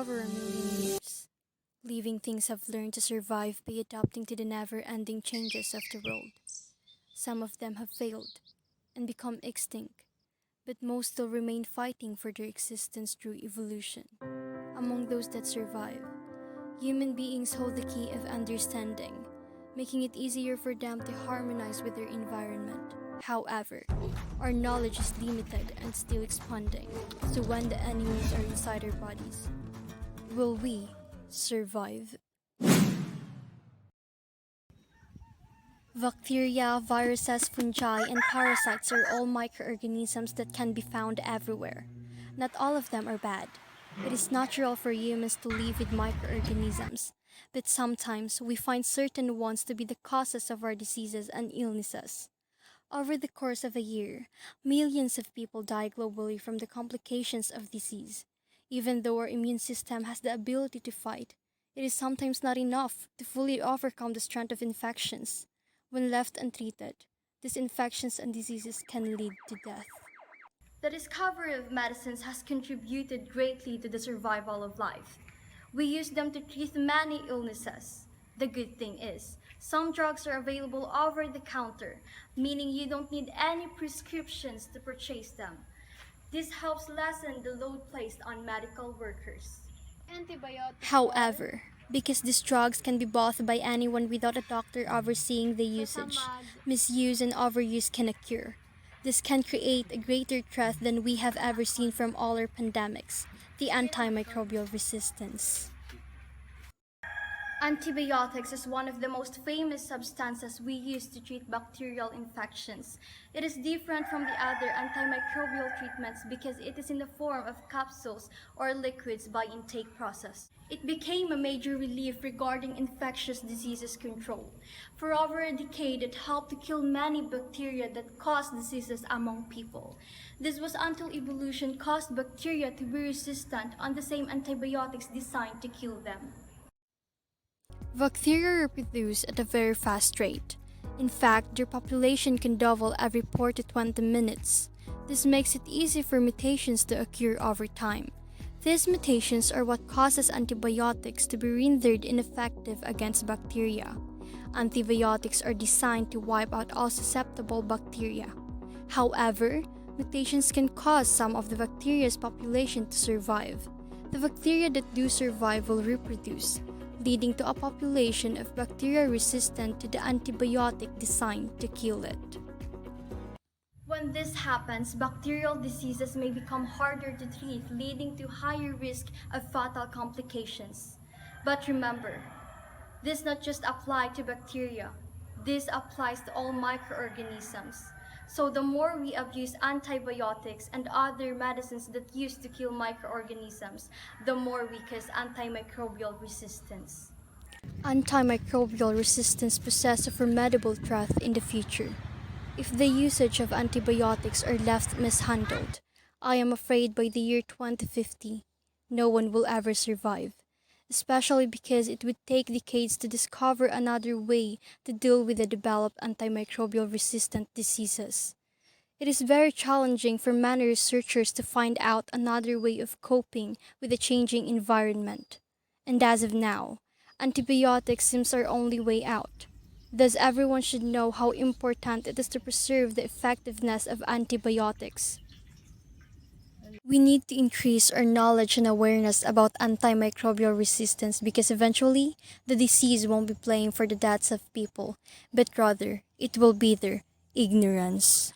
over a million years. Living things have learned to survive by adapting to the never-ending changes of the world. Some of them have failed and become extinct, but most still remain fighting for their existence through evolution. Among those that survive, human beings hold the key of understanding, making it easier for them to harmonize with their environment. However, our knowledge is limited and still expanding, so when the enemies are inside our bodies, will we survive? Bacteria, viruses, fungi, and parasites are all microorganisms that can be found everywhere. Not all of them are bad. It is natural for humans to live with microorganisms, but sometimes we find certain ones to be the causes of our diseases and illnesses. Over the course of a year, millions of people die globally from the complications of disease. Even though our immune system has the ability to fight, it is sometimes not enough to fully overcome the strength of infections. When left untreated, these infections and diseases can lead to death. The discovery of medicines has contributed greatly to the survival of life. We use them to treat many illnesses. The good thing is, some drugs are available over the counter, meaning you don't need any prescriptions to purchase them. This helps lessen the load placed on medical workers. However, because these drugs can be bought by anyone without a doctor overseeing the usage, misuse and overuse can occur. This can create a greater threat than we have ever seen from all our pandemics, the antimicrobial resistance. Antibiotics is one of the most famous substances we use to treat bacterial infections. It is different from the other antimicrobial treatments because it is in the form of capsules or liquids by intake process. It became a major relief regarding infectious diseases control. For over a decade, it helped to kill many bacteria that cause diseases among people. This was until evolution caused bacteria to be resistant on the same antibiotics designed to kill them. Bacteria reproduce at a very fast rate. In fact, their population can double every 4 to 20 minutes. This makes it easy for mutations to occur over time. These mutations are what causes antibiotics to be rendered ineffective against bacteria. Antibiotics are designed to wipe out all susceptible bacteria. However, mutations can cause some of the bacteria's population to survive. The bacteria that do survive will reproduce, leading to a population of bacteria resistant to the antibiotic designed to kill it. When this happens, bacterial diseases may become harder to treat, leading to higher risk of fatal complications. But remember, this not just applies to bacteria, this applies to all microorganisms. So the more we abuse antibiotics and other medicines that used to kill microorganisms, the more we cause antimicrobial resistance. Antimicrobial resistance poses a formidable threat in the future. If the usage of antibiotics are left mishandled, I am afraid by the year 2050, no one will ever survive, especially because it would take decades to discover another way to deal with the developed antimicrobial resistant diseases. It is very challenging for many researchers to find out another way of coping with a changing environment. And as of now, antibiotics seems our only way out. Thus, everyone should know how important it is to preserve the effectiveness of antibiotics. We need to increase our knowledge and awareness about antimicrobial resistance because eventually, the disease won't be playing for the deaths of people, but rather, it will be their ignorance.